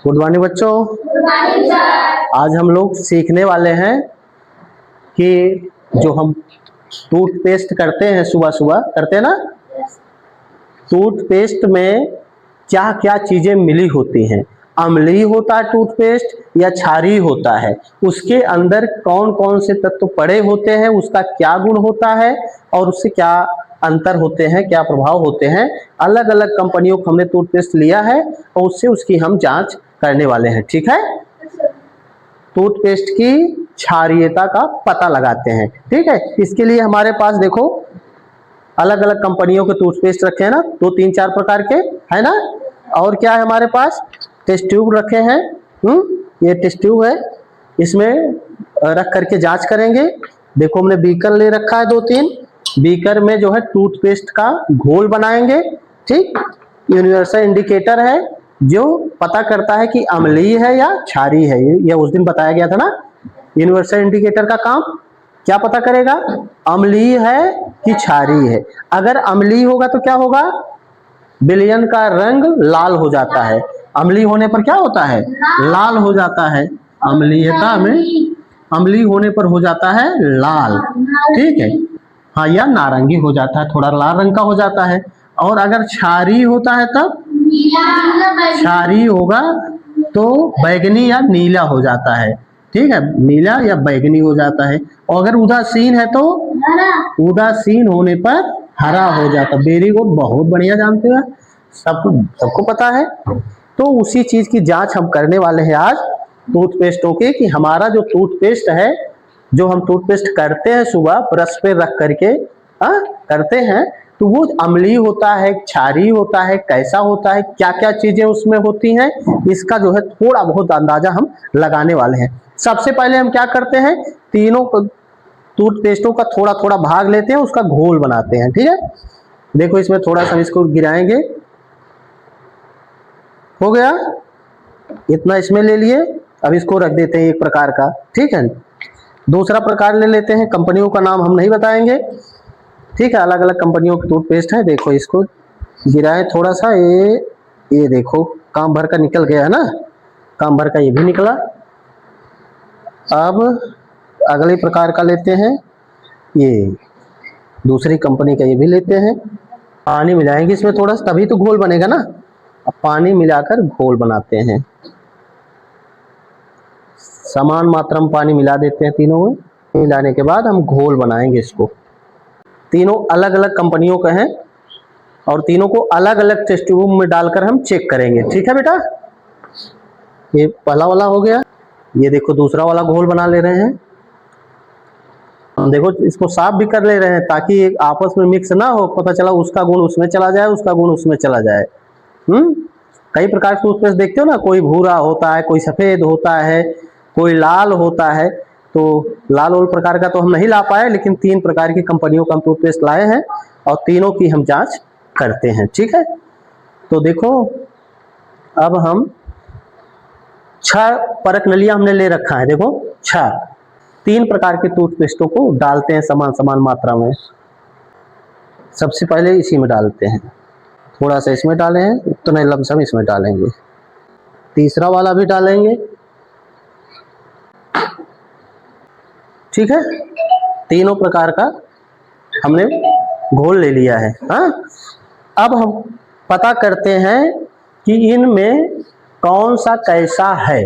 Good morning बच्चों। Good morning sir. आज हम लोग सीखने वाले हैं कि जो हम टूथपेस्ट करते हैं सुबह सुबह करते हैं ना, टूथपेस्ट में क्या क्या चीजें मिली होती हैं। अम्लीय होता है टूथपेस्ट या क्षारीय होता है, उसके अंदर कौन कौन से तत्व पड़े होते हैं, उसका क्या गुण होता है और उससे क्या अंतर होते हैं, क्या प्रभाव होते हैं। अलग अलग कंपनियों का हमने टूथपेस्ट लिया है और उससे उसकी हम जांच करने वाले हैं। ठीक है, टूथपेस्ट की क्षारीयता का पता लगाते हैं। ठीक है, इसके लिए हमारे पास देखो अलग अलग कंपनियों के टूथपेस्ट रखे हैं ना, 2-3-4 प्रकार के है ना। और क्या है हमारे पास, टेस्ट ट्यूब रखे हैं। ये टेस्ट ट्यूब है, इसमें रख करके जांच करेंगे। देखो हमने बीकर ले रखा है 2-3, बीकर में जो है टूथपेस्ट का घोल बनाएंगे। ठीक, यूनिवर्सल इंडिकेटर है जो पता करता है कि अम्लीय है या क्षारीय है। ये उस दिन बताया गया था ना। यूनिवर्सल इंडिकेटर का काम क्या पता करेगा, अम्लीय है कि क्षारीय है। अगर अम्लीय होगा तो क्या होगा, विलयन का रंग लाल हो जाता है। अम्लीय होने पर क्या होता है, लाल हो जाता है। अम्लीयता में अम्लीय होने पर हो जाता है लाल। ठीक है, हाँ, या नारंगी हो जाता है, थोड़ा लाल रंग का हो जाता है। और अगर क्षारीय होता है तब क्षारीय होगा तो बैगनी या नीला हो जाता है। ठीक है, नीला या बैगनी हो जाता है। और अगर उदासीन है तो उदासीन होने पर हरा हो जाता है। वेरी गुड, बहुत बढ़िया, जानते हो, सबको पता है। तो उसी चीज की जांच हम करने वाले हैं आज टूथपेस्टों के, कि हमारा जो टूथपेस्ट है, जो हम टूथपेस्ट करते हैं सुबह ब्रश पे रख करके करते हैं, तो वो अम्लीय होता है, क्षारीय होता है, कैसा होता है, क्या क्या चीजें उसमें होती हैं, इसका जो है थोड़ा बहुत अंदाजा हम लगाने वाले हैं। सबसे पहले हम क्या करते हैं, तीनों टूथपेस्टों का थोड़ा थोड़ा भाग लेते हैं, उसका घोल बनाते हैं। ठीक है, देखो इसमें थोड़ा सा इसको गिराएंगे, हो गया इतना, इसमें ले लिए। अब इसको रख देते हैं एक प्रकार का। ठीक है, दूसरा प्रकार ले लेते हैं, कंपनियों का नाम हम नहीं बताएंगे। ठीक है, अलग अलग कंपनियों के टूथपेस्ट है। देखो इसको गिराए थोड़ा सा, ये देखो काम भर का निकल गया है ना, काम भर का ये भी निकला। अब अगले प्रकार का लेते हैं, ये दूसरी कंपनी का ये भी लेते हैं। पानी मिलाएंगे इसमें थोड़ा सा, तभी तो घोल बनेगा ना। अब पानी मिलाकर घोल बनाते हैं, समान मात्रा में पानी मिला देते हैं तीनों में। मिलाने के बाद हम घोल बनाएंगे इसको। तीनों अलग अलग कंपनियों के हैं और तीनों को अलग अलग टेस्ट ट्यूब में डालकर हम चेक करेंगे। ठीक है बेटा, ये पहला वाला हो गया। ये देखो दूसरा वाला घोल बना ले रहे हैं हम। देखो इसको साफ भी कर ले रहे हैं ताकि आपस में मिक्स ना हो, पता चला उसका गुण उसमें चला जाए, उसका गुण उसमें चला जाए। कई प्रकार के टूथपेस्ट देखते हो ना, कोई भूरा होता है, कोई सफेद होता है, कोई लाल होता है। तो लाल वाल प्रकार का तो हम नहीं ला पाए, लेकिन 3 प्रकार की कंपनियों का हम टूथपेस्ट लाए हैं और तीनों की हम जांच करते हैं। ठीक है, तो देखो अब हम 6 परख नलियां हमने ले रखा है। देखो 6, 3 प्रकार के टूथपेस्टों को डालते हैं समान समान मात्रा में। सबसे पहले इसी में डालते हैं, थोड़ा सा इसमें डाले हैं, उतना लमसम इसमें डालेंगे। तीसरा वाला भी डालेंगे। ठीक है, तीनों प्रकार का हमने घोल ले लिया है। हाँ, अब हम पता करते हैं कि इनमें कौन सा कैसा है,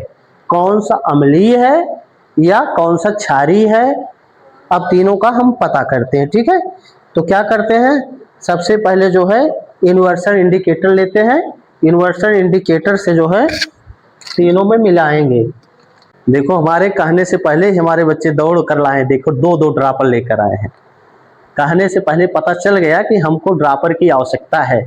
कौन सा अम्लीय है या कौन सा क्षारीय है। अब तीनों का हम पता करते हैं। ठीक है, तो क्या करते हैं, सबसे पहले जो है यूनिवर्सल इंडिकेटर लेते हैं। यूनिवर्सल इंडिकेटर से जो है तीनों में मिलाएंगे। देखो हमारे कहने से पहले ही हमारे बच्चे दौड़ कर लाए, देखो 2-2 ड्रापर लेकर आए हैं। कहने से पहले पता चल गया कि हमको ड्रापर की आवश्यकता है।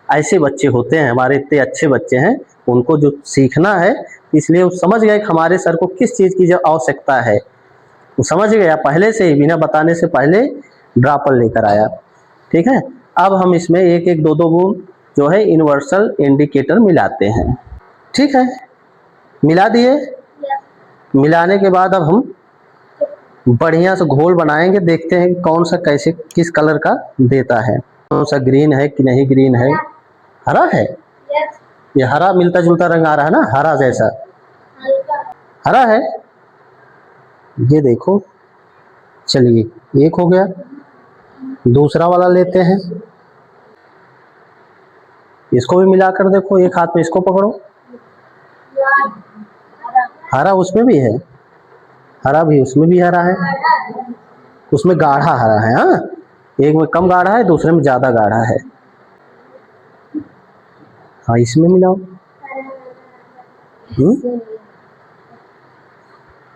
ऐसे बच्चे होते हैं हमारे, इतने अच्छे बच्चे हैं, उनको जो सीखना है, इसलिए वो समझ गए कि हमारे सर को किस चीज़ की जो आवश्यकता है, वो समझ गया पहले से ही, बिना बताने से पहले ड्रापर लेकर आया। ठीक है, अब हम इसमें 1-1, 2-2 बूंद जो है यूनिवर्सल इंडिकेटर मिलाते हैं। ठीक है, मिला दिए। मिलाने के बाद अब हम बढ़िया से घोल बनाएंगे, देखते हैं कौन सा कैसे किस कलर का देता है, कौन सा ग्रीन है कि नहीं ग्रीन है, हरा है। ये हरा मिलता जुलता रंग आ रहा है ना, हरा जैसा, हरा है। ये देखो, चलिए एक हो गया, दूसरा वाला लेते हैं, इसको भी मिलाकर देखो, एक हाथ में इसको पकड़ो, हरा उसमें भी है, हरा भी उसमें भी हरा है, उसमें गाढ़ा हरा है। हाँ, एक में कम गाढ़ा है, दूसरे में ज्यादा गाढ़ा है। हाँ, इसमें मिलाओ।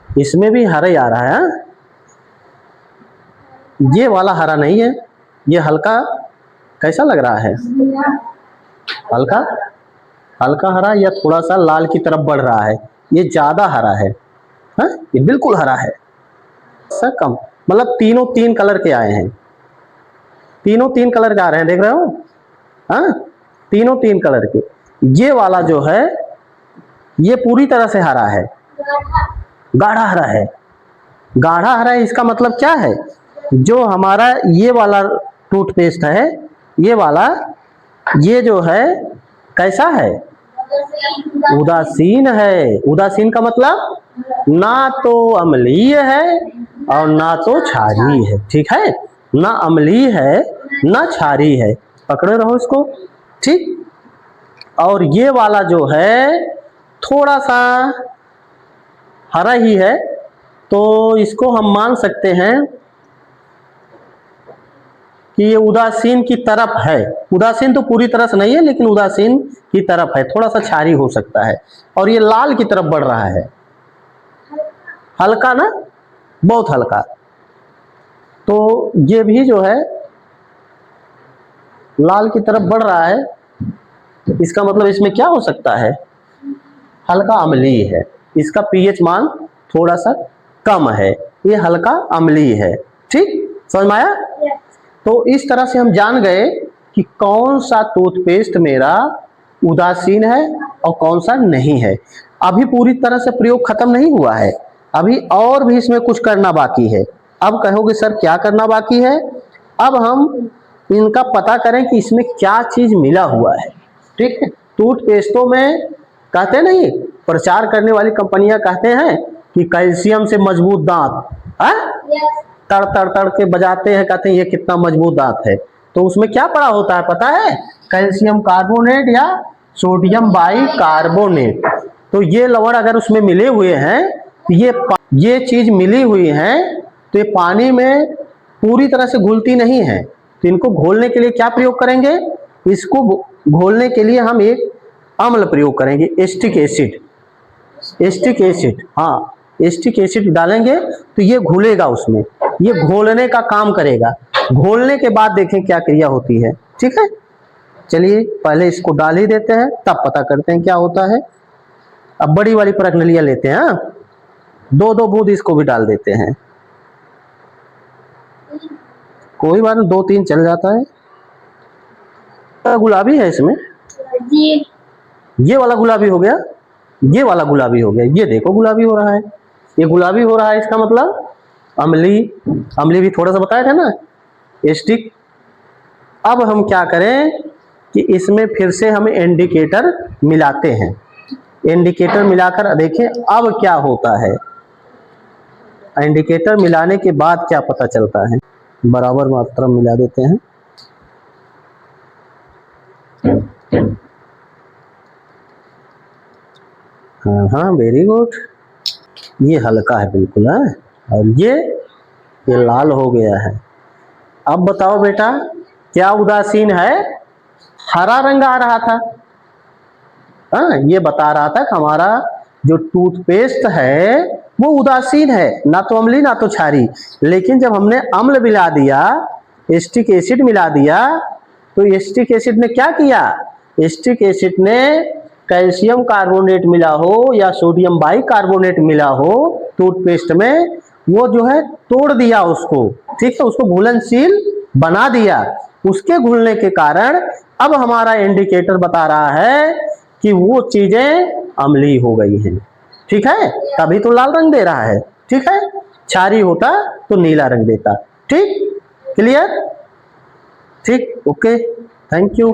इसमें भी हरा ही आ रहा है। हाँ? ये वाला हरा नहीं है, ये हल्का कैसा लग रहा है, हल्का हल्का हरा या थोड़ा सा लाल की तरफ बढ़ रहा है, ये ज्यादा हरा है। हाँ? ये बिल्कुल हरा है, सर कम, मतलब तीनों तीन कलर के आए हैं, तीनों तीन कलर के आ रहे हैं, देख रहे हो। हाँ, तीनों तीन कलर के। ये वाला जो है ये पूरी तरह से हरा है, गाढ़ा हरा है। गाढ़ा हरा है, इसका मतलब क्या है, जो हमारा ये वाला टूथपेस्ट है, ये वाला, ये जो है कैसा है, उदासीन है। उदासीन का मतलब ना तो अम्लीय है और ना तो क्षारीय है, ठीक है, ना अम्लीय है ना क्षारीय है, पकड़े रहो इसको, ठीक। और ये वाला जो है थोड़ा सा हरा ही है, तो इसको हम मान सकते हैं कि ये उदासीन की तरफ है। उदासीन तो पूरी तरह से नहीं है, लेकिन उदासीन की तरफ है, थोड़ा सा क्षारी हो सकता है। और ये लाल की तरफ बढ़ रहा है, हल्का ना, बहुत हल्का। तो ये भी जो है लाल की तरफ बढ़ रहा है, इसका मतलब इसमें क्या हो सकता है, हल्का अम्लीय है, इसका पीएच मान थोड़ा सा कम है, ये हल्का अम्लीय है, ठीक, समझ में आया। तो इस तरह से हम जान गए कि कौन सा टूथपेस्ट मेरा उदासीन है और कौन सा नहीं है। अभी पूरी तरह से प्रयोग खत्म नहीं हुआ है, अभी और भी इसमें कुछ करना बाकी है। अब कहोगे सर क्या करना बाकी है, अब हम इनका पता करें कि इसमें क्या चीज मिला हुआ है, ठीक है। टूथपेस्टों में कहते नहीं, प्रचार करने वाली कंपनियां कहते हैं कि कैल्शियम से मजबूत दांत, तड़ तड़ तड़ के बजाते हैं, कहते हैं ये कितना मजबूत दांत है। तो उसमें क्या पड़ा होता है पता है, कैल्शियम कार्बोनेट या सोडियम बाइकार्बोनेट। तो ये लवण अगर उसमें मिले हुए हैं, तो ये चीज मिली हुई है, तो ये पानी में पूरी तरह से घुलती नहीं है। तो इनको घोलने के लिए क्या प्रयोग करेंगे, इसको घोलने के लिए हम एक अम्ल प्रयोग करेंगे, एस्टिक एसिड। एस्टिक एसिड, हाँ, एस्टिक एसिड डालेंगे तो ये घुलेगा उसमें, ये घोलने का काम करेगा। घोलने के बाद देखें क्या क्रिया होती है, ठीक है। चलिए पहले इसको डाल ही देते हैं, तब पता करते हैं क्या होता है। अब बड़ी वाली प्रज्ञलिया लेते हैं, दो दो बूंद इसको भी डाल देते हैं, कोई बात नहीं, दो तीन चल जाता है। गुलाबी है इसमें, ये वाला गुलाबी हो गया, ये वाला गुलाबी हो गया, ये देखो गुलाबी हो रहा है, ये गुलाबी हो रहा है, इसका मतलब अम्ली, अम्ली भी थोड़ा सा बताया था ना, एस्टिक। अब हम क्या करें कि इसमें फिर से हम इंडिकेटर मिलाते हैं, इंडिकेटर मिलाकर देखें अब क्या होता है। इंडिकेटर मिलाने के बाद क्या पता चलता है, बराबर मात्रा मिला देते हैं। हाँ हाँ, वेरी गुड, ये हल्का है बिल्कुल है, और ये लाल हो गया है। अब बताओ बेटा क्या उदासीन है, हरा रंग आ रहा था, हाँ, ये बता रहा था कि हमारा जो टूथपेस्ट है वो उदासीन है, ना तो अम्ली ना तो क्षारी। लेकिन जब हमने अम्ल मिला दिया, एस्टिक एसिड मिला दिया, तो एस्टिक एसिड ने क्या किया, एस्टिक एसिड ने कैल्शियम कार्बोनेट मिला हो या सोडियम बाइकार्बोनेट मिला हो टूथपेस्ट में, वो जो है तोड़ दिया उसको, ठीक है, उसको घुलनशील बना दिया। उसके घुलने के कारण अब हमारा इंडिकेटर बता रहा है कि वो चीजें अम्लीय हो गई हैं, ठीक है, तभी तो लाल रंग दे रहा है, ठीक है। क्षारीय होता तो नीला रंग देता, ठीक, क्लियर, ठीक, ओके, थैंक यू।